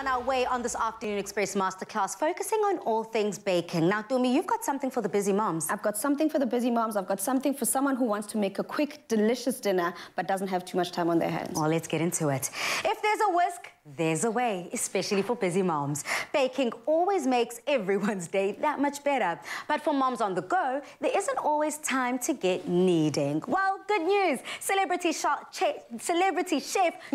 on our way on this Afternoon Express Masterclass, focusing on all things baking. Now, Dumi, you've got something for the busy moms. I've got something for the busy moms. I've got something for someone who wants to make a quick, delicious dinner, but doesn't have too much time on their hands. Well, let's get into it. If there's a whisk, there's a way, especially for busy moms. Baking always makes everyone's day that much better. But for moms on the go, there isn't always time to get kneading. Well, good news. Celebrity chef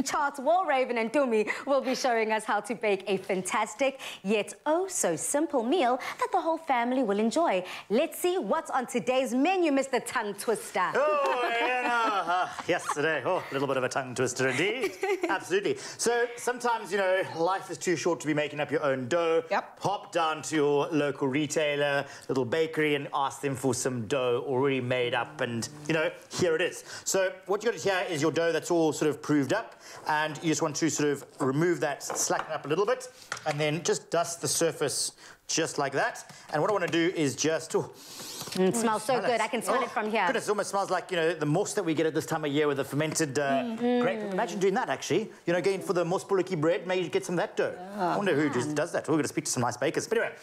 Charles Walraven and Dumi will be showing us how to bake a fantastic, yet oh so simple meal that the whole family will enjoy. Let's see what's on today's menu, Mr. Tongue Twister. Oh, yeah, yesterday. Oh, a little bit of a tongue twister indeed. Absolutely. So sometimes, you know, life is too short to be making up your own dough. Yep. Hop down to your local retailer, little bakery, and ask them for some dough already made up, and, you know, here it is. So what you got here is your dough that's all sort of proved up, and you just want to sort of remove that, slacken up a little bit, and then just dust the surface just like that. And what I want to do is just... It smells so good. I can smell it from here. Goodness, it almost smells like, you know, the mousse that we get at this time of year with the fermented grape. Imagine doing that, actually. You know, going for the moussepolicky bread, maybe get some of that dough. I wonder who just does that. We're going to speak to some nice bakers. But anyway,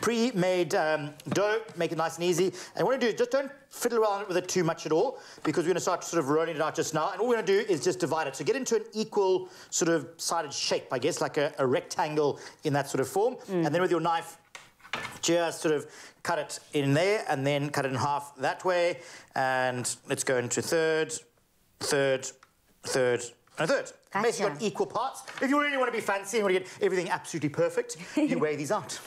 pre-made dough, make it nice and easy. And what you want to do is just don't fiddle around with it too much at all, because we're going to start sort of rolling it out just now. And all we're going to do is just divide it. So get into an equal sort of sided shape, I guess, like a rectangle in that sort of form. And then with your knife, just sort of cut it in there, and then cut it in half that way, and let's go into third, and a third. Gotcha. Basically on equal parts. If you really want to be fancy and want to get everything absolutely perfect, you weigh these out.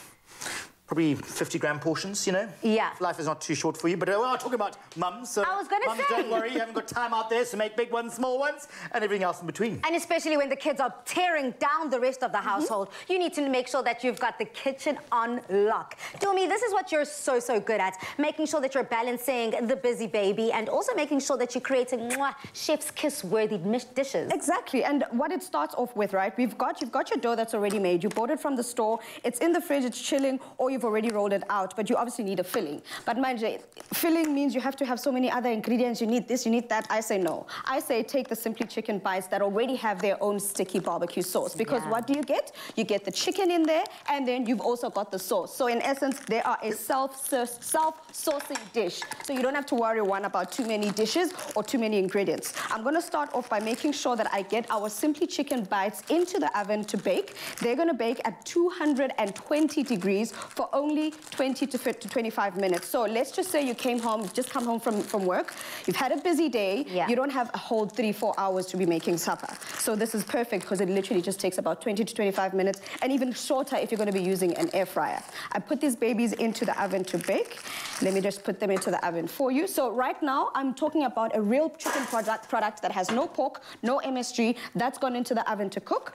Probably 50-gram portions, you know? Yeah. Life is not too short for you, but we're talking about mums, so... I was going to say. Don't worry, you haven't got time out there, so make big ones, small ones, and everything else in between. And especially when the kids are tearing down the rest of the household, you need to make sure that you've got the kitchen on lock. Dumi, this is what you're so good at, making sure that you're balancing the busy baby and also making sure that you're creating chef's kiss-worthy dishes. Exactly, and what it starts off with, right? You've got your dough that's already made. You bought it from the store. It's in the fridge. It's chilling, or you've already rolled it out, but you obviously need a filling. But mind you, filling means you have to have so many other ingredients. You need this, you need that. I say no. I say take the Simply Chicken bites that already have their own sticky barbecue sauce, because what do you get? You get the chicken in there, and then you've also got the sauce. So in essence, they are a self-saucing dish. So you don't have to worry about too many dishes or too many ingredients. I'm going to start off by making sure that I get our Simply Chicken bites into the oven to bake. They're going to bake at 220 degrees for only 20 to 25 minutes. So let's just say you came home, just come home from work. You've had a busy day. You don't have a whole 3-4 hours to be making supper. So this is perfect because it literally just takes about 20 to 25 minutes, and even shorter if you're going to be using an air fryer. I put these babies into the oven to bake. Let me just put them into the oven for you. So right now, I'm talking about a real chicken product that has no pork, no MSG. That's gone into the oven to cook.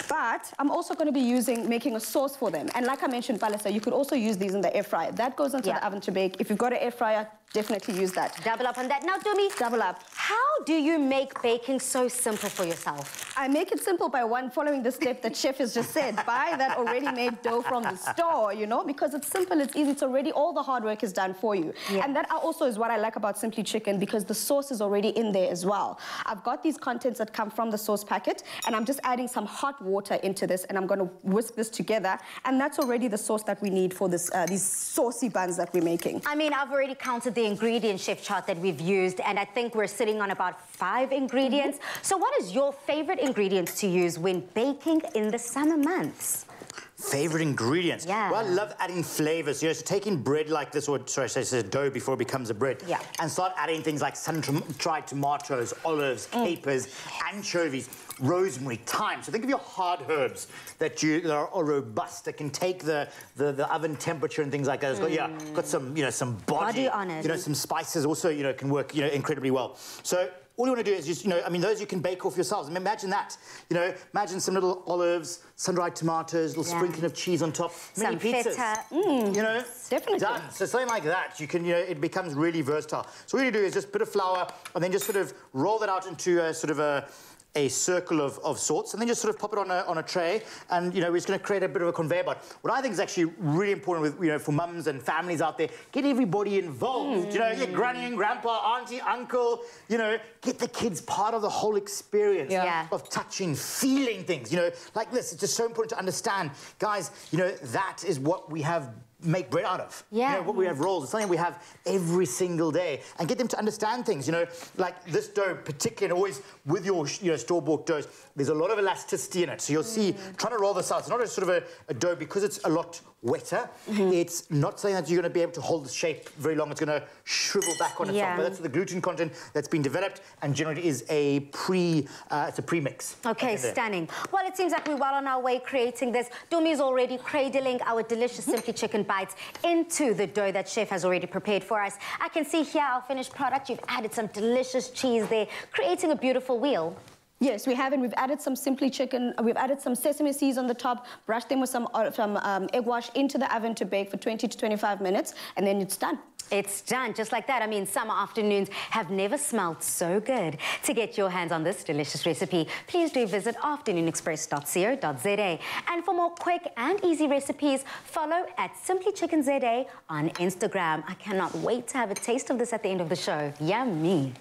But I'm also going to be making a sauce for them. And like I mentioned, Palisa, you could also use these in the air fryer. That goes into the oven to bake. If you've got an air fryer, definitely use that. Double up on that. Now, Dumi, double up. How do you make baking so simple for yourself? I make it simple by following the step that Chef has just said. Buy that already made dough from the store, you know, because it's simple, it's easy, it's already, all the hard work is done for you. And that also is what I like about Simply Chicken, because the sauce is already in there as well. I've got these contents that come from the sauce packet, and I'm just adding some hot water into this, and I'm going to whisk this together, and that's already the sauce that we need for this these saucy buns that we're making. I mean, I've already counted the ingredient chef chart that we've used, and I think we're sitting on about 5 ingredients. So what is your favorite ingredients to use when baking in the summer months? Favorite ingredients? Yeah. Well, I love adding flavors. You know, so taking bread like this, or sorry, I say dough before it becomes a bread, and start adding things like sun-dried tomatoes, olives, capers, anchovies, rosemary, thyme. So think of your hard herbs that are robust, that can take the oven temperature and things like that. It's got, got some, you know, some body on it. You know, some spices also, you know, can work, you know, incredibly well. So all you want to do is just, you know, I mean, those you can bake off yourselves. I mean, imagine that. You know, imagine some little olives, sun-dried tomatoes, little sprinkling of cheese on top, mini pizzas. You know, definitely done. So something like that, you can, you know, it becomes really versatile. So what you do is just put a flour and then just sort of roll that out into a sort of a a circle of sorts, and then just sort of pop it on a tray, and you know we're just going to create a bit of a conveyor belt. What I think is actually really important with for mums and families out there, get everybody involved. You know, get granny and grandpa, auntie, uncle. You know, get the kids part of the whole experience of touching, feeling things. You know, like this. It's just so important to understand, guys. You know, that is what we have. Make bread out of. You know, what we have rolls, it's something we have every single day, and get them to understand things, you know, like this dough particularly, and always with your store-bought doughs, there's a lot of elasticity in it. So you'll see, trying to roll this out, it's not a sort of a dough, because it's a lot wetter, it's not something that you're going to be able to hold the shape very long. It's going to shrivel back on itself. But that's the gluten content that's been developed, and generally is a it's a pre-mix. Okay, stunning. Well, it seems like we're well on our way creating this. Dumi is already cradling our delicious Simply Chicken bites into the dough that Chef has already prepared for us. I can see here our finished product. You've added some delicious cheese there, creating a beautiful wheel. Yes, we have, and we've added some Simply Chicken. We've added some sesame seeds on the top, brushed them with some egg wash into the oven to bake for 20 to 25 minutes, and then it's done. It's done, just like that. I mean, summer afternoons have never smelled so good. To get your hands on this delicious recipe, please do visit afternoonexpress.co.za. And for more quick and easy recipes, follow at Simply Chicken ZA on Instagram. I cannot wait to have a taste of this at the end of the show. Yummy.